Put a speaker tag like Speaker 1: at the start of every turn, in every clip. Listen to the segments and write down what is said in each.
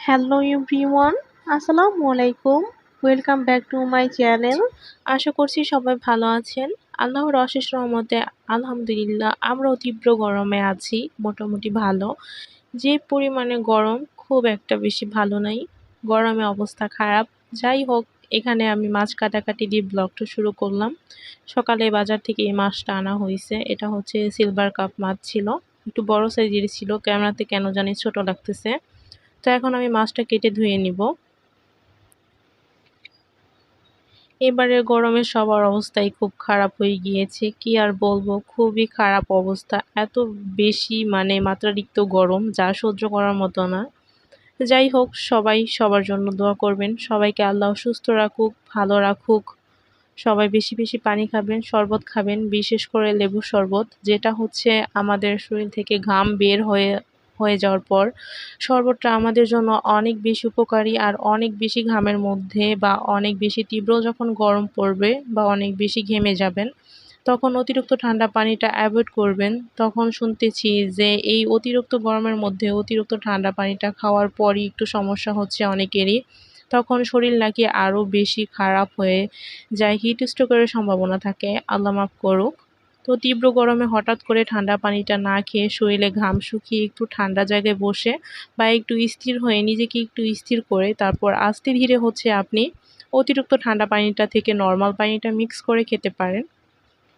Speaker 1: Hello everyone, আসসালামু আলাইকুম। Welcome back to my channel. আশা করছি সবাই ভালো আছেন। আল্লাহর অশেষ রহমতে আলহামদুলিল্লাহ আমরাও তীব্র গরমে আছি, মোটামুটি ভালো। যে পরিমাণে গরম খুব একটা বেশি ভালো নাই, গরমে অবস্থা খারাপ। যাই হোক, এখানে আমি মাছ কাটাকাটি দিয়ে ব্লগটা শুরু করলাম। সকালে বাজার থেকে এই মাছটা আনা হয়েছে, এটা হচ্ছে সিলভার কাপ মাছ ছিল, একটু বড় সাইজের ছিল, ক্যামেরাতে কেন জানি ছোট লাগতেছে। তো এখন আমি মাছটা কেটে ধুয়ে নিব। এবারের গরমে সবার অবস্থাই খুব খারাপ হয়ে গিয়েছে, কি আর বলবো, খুবই খারাপ অবস্থা। এত বেশি মাত্রাতিরিক্ত গরম যা সহ্য করার মতো না। যাই হোক, সবাই সবার জন্য দোয়া করবেন, সবাইকে আল্লাহ সুস্থ রাখুক, ভালো রাখুক। সবাই বেশি বেশি পানি খাবেন, শরবত খাবেন, বিশেষ করে লেবুর শরবত, যেটা হচ্ছে আমাদের শরীর থেকে ঘাম বের হয়ে হয়ে যাওয়ার পর শরবতটা আমাদের জন্য অনেক বেশি উপকারী। আর অনেক বেশি ঘামের মধ্যে বা অনেক বেশি তীব্র যখন গরম পড়বে বা অনেক বেশি ঘেমে যাবেন, তখন অতিরিক্ত ঠান্ডা পানিটা অ্যাভয়েড করবেন। তখন শুনতেছি যে এই অতিরিক্ত গরমের মধ্যে অতিরিক্ত ঠান্ডা পানিটা খাওয়ার পরই একটু সমস্যা হচ্ছে অনেকেরই, তখন শরীর নাকি আরও বেশি খারাপ হয়ে যায়, হিট স্ট্রোকের সম্ভাবনা থাকে, আল্লাহ মাফ করুক। তো তীব্র গরমে হঠাৎ করে ঠান্ডা পানিটা না খেয়ে শরীরে ঘাম শুকিয়ে একটু ঠান্ডা জায়গায় বসে বা একটু স্থির হয়ে নিজেকে একটু স্থির করে তারপর আস্তে ধীরে হচ্ছে আপনি অতিরিক্ত ঠান্ডা পানিটা থেকে নর্মাল পানিটা মিক্স করে খেতে পারেন।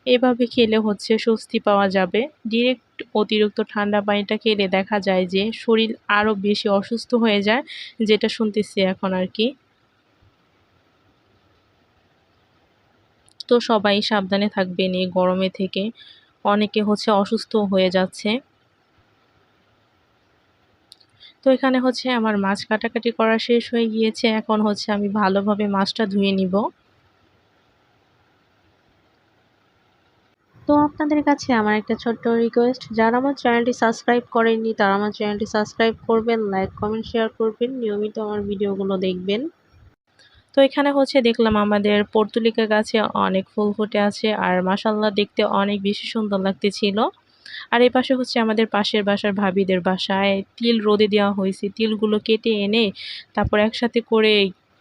Speaker 1: এভাবে খেলে হচ্ছে স্বস্তি পাওয়া যাবে। ডিরেক্ট অতিরিক্ত ঠান্ডা পানিটা খেলে দেখা যায় যে শরীর আরও বেশি অসুস্থ হয়ে যায়, যেটা শুনতেছি এখন আর কি। তো সবাই সাবধানে থাকবেন এই গরমে থেকে, অনেকে হচ্ছে অসুস্থ হয়ে যাচ্ছে। তো এখানে হচ্ছে আমার মাছ কাটাকাটি করা শেষ হয়ে গিয়েছে, এখন হচ্ছে আমি ভালোভাবে মাছটা ধুয়ে নিব। তো আপনাদের কাছে আমার একটা ছোট্ট রিকোয়েস্ট, যারা আমার চ্যানেলটি সাবস্ক্রাইব করেননি তারা আমার চ্যানেলটি সাবস্ক্রাইব করবেন, লাইক কমেন্ট শেয়ার করবেন, নিয়মিত আমার ভিডিওগুলো দেখবেন। তো এখানে হচ্ছে দেখলাম আমাদের পর্তুলিকা গাছে অনেক ফুল ফুটে আছে, আর মাশাআল্লাহ দেখতে অনেক বেশি সুন্দর লাগতেছিল। আর এই পাশে হচ্ছে আমাদের পাশের বাসার ভাবিদের বাসায় তিল রোদে দেওয়া হয়েছে, তিলগুলো কেটে এনে তারপর একসাথে করে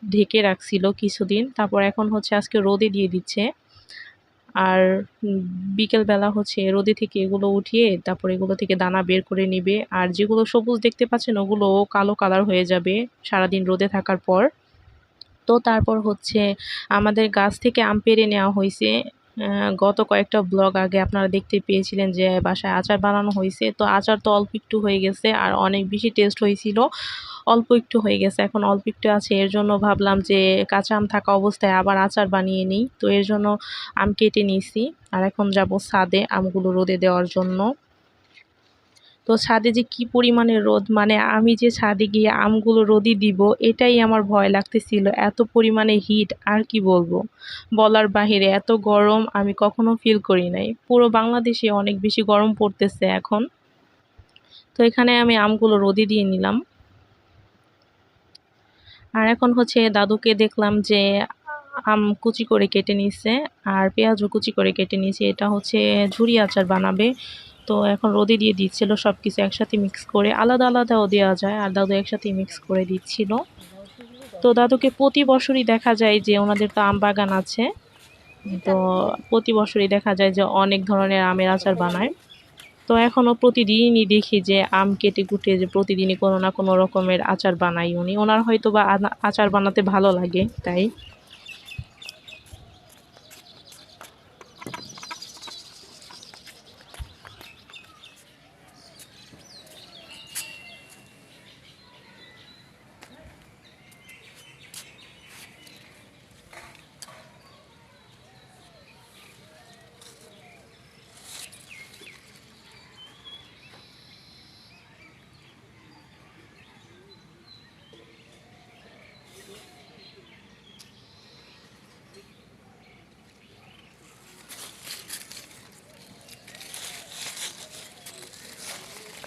Speaker 1: ঢেকে রাখছিল কিছুদিন, তারপর এখন হচ্ছে আজকে রোদে দিয়ে দিচ্ছে। আর বিকেলবেলা হচ্ছে রোদে থেকে এগুলো উঠিয়ে তারপর এগুলো থেকে দানা বের করে নিবে। আর যেগুলো সবুজ দেখতে পাচ্ছেন ওগুলো কালো কালার হয়ে যাবে সারাদিন রোদে থাকার পর। তো তারপর হচ্ছে আমাদের গাছ থেকে আম পেড়ে নেওয়া হয়েছে। গত কয়েকটা ব্লগ আগে আপনারা দেখতে পেয়েছিলেন যে বাসায় আচার বানানো হয়েছে। তো আচার তো অল্প একটু হয়ে গেছে, আর অনেক বেশি টেস্ট হয়েছিল। অল্প একটু হয়ে গেছে, এখন অল্প একটু আছে, এর জন্য ভাবলাম যে কাঁচা আম থাকা অবস্থায় আবার আচার বানিয়ে নিই। তো এর জন্য আম কেটে নিয়েছি, আর এখন যাব ছাদে আমগুলো রোদে দেওয়ার জন্য। তো ছাদে যে কি পরিমাণে রোদ, আমি যে ছাদে গিয়ে আমগুলো রোদে দিব এটাই আমার ভয় লাগতেছিল, এত পরিমাণে হিট, আর কি বলবো, বলার বাহিরে। এত গরম আমি কখনো ফিল করি নাই, পুরো বাংলাদেশে অনেক বেশি গরম পড়তেছে এখন। তো এখানে আমি আমগুলো রোদে দিয়ে নিলাম। আর এখন হচ্ছে দাদুকে দেখলাম যে আম কুচি করে কেটে নিছে, আর পেঁয়াজও কুচি করে কেটে নিয়েছে, এটা হচ্ছে ঝুরি আচার বানাবে। তো এখন রোদে দিয়ে দিচ্ছিল সব কিছু একসাথে মিক্স করে, আলাদা আলাদাও দেওয়া যায়, আর দাদু একসাথে মিক্স করে দিচ্ছিল। তো দাদুকে প্রতি বছরই দেখা যায় যে ওনাদের তো আম বাগান আছে, তো প্রতি বছরই দেখা যায় যে অনেক ধরনের আমের আচার বানায়। তো এখনও প্রতিদিনই দেখি যে আম কেটে কুটে যে প্রতিদিনই কোনো না কোনো রকমের আচার বানাই উনি, ওনার হয়তো বা আচার বানাতে ভালো লাগে তাই।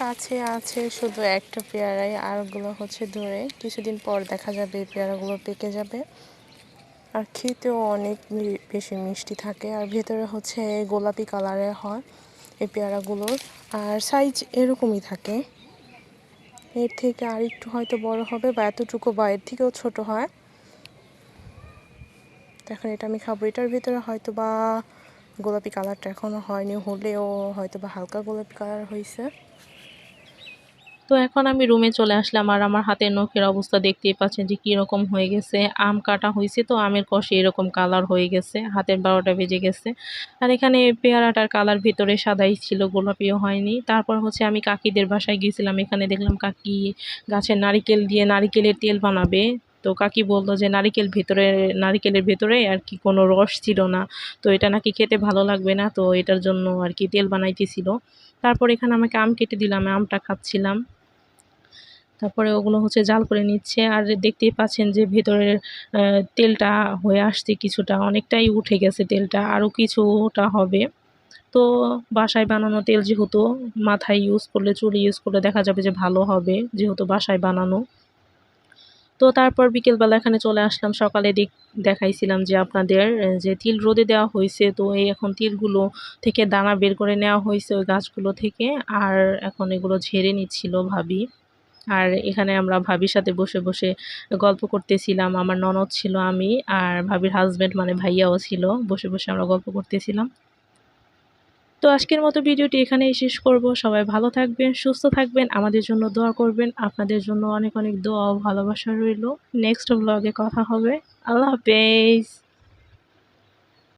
Speaker 1: কাছে আছে শুধু একটা পেয়ারাই, আরগুলো হচ্ছে ধরে কিছুদিন পর দেখা যাবে এই পেয়ারাগুলো পেকে যাবে। আর খেতেও অনেক বেশি মিষ্টি থাকে, আর ভেতরে হচ্ছে গোলাপি কালারের হয় এই পেয়ারাগুলোর, আর সাইজ এরকমই থাকে।
Speaker 2: এর থেকে আর একটু হয়তো বড় হবে বা এতটুকু বা এর থেকেও ছোট হয়। এখন এটা আমি খাবো। এটার ভিতরে হয়তো বা গোলাপি কালারটা এখনো হয়নি, হলেও হয়তো বা হালকা গোলাপি কালার হয়েছে।
Speaker 1: তো এখন আমি রুমে চলে আসলাম আর আমার হাতের নখের অবস্থা দেখতেই পাচ্ছেন যে কীরকম হয়ে গেছে। আম কাটা হয়েছে তো আমের কষে এরকম কালার হয়ে গেছে, হাতের 12টা বেজে গেছে। আর এখানে পেয়ারাটার কালার ভিতরে সাদাই ছিল, গোলাপিও হয়নি। তারপর হচ্ছে আমি কাকিদের বাসায় গিয়েছিলাম, এখানে দেখলাম কাকি গাছের নারিকেল দিয়ে নারিকেলের তেল বানাবে। তো কাকি বললো যে নারিকেলের ভেতরে আর কি কোনো রস ছিল না, তো এটা নাকি খেতে ভালো লাগবে না, তো এটার জন্য আর কি তেল বানাইতেছিল। তারপর এখানে আমাকে আম কেটে দিলাম, আমটা খাচ্ছিলাম। তারপরে ওগুলো হচ্ছে জাল করে নিচ্ছে আর দেখতেই পাচ্ছেন যে ভেতরের তেলটা হয়ে আসছে, কিছুটা অনেকটাই উঠে গেছে তেলটা, আরও কিছুটা হবে। তো বাসায় বানানো তেল যেহেতু মাথায় ইউজ করলে, চুলে ইউজ করলে দেখা যাবে যে ভালো হবে, যেহেতু বাসায় বানানো। তো তারপর বিকেলবেলা এখানে চলে আসলাম। সকালে দেখাইছিলাম যে আপনাদের যে তিল রোদে দেওয়া হয়েছে, তো এই এখন তিলগুলো থেকে দানা বের করে নেওয়া হয়েছে ওই গাছগুলো থেকে, আর এখন এগুলো ঝেড়ে নিচ্ছিল ভাবি। আর এখানে আমরা ভাবির সাথে বসে বসে গল্প করতেছিলাম। আমার ননদ ছিল, আমি আর ভাবির হাজব্যান্ড মানে ভাইয়াও ছিল, বসে বসে আমরা গল্প করতেছিলাম। তো আজকের মতো ভিডিওটি এখানেই শেষ করব। সবাই ভালো থাকবেন, সুস্থ থাকবেন, আমাদের জন্য দোয়া করবেন। আপনাদের জন্য অনেক অনেক দোয়া ও ভালোবাসা রইল। নেক্সট ব্লগে কথা হবে। আল্লাহ হাফেজ।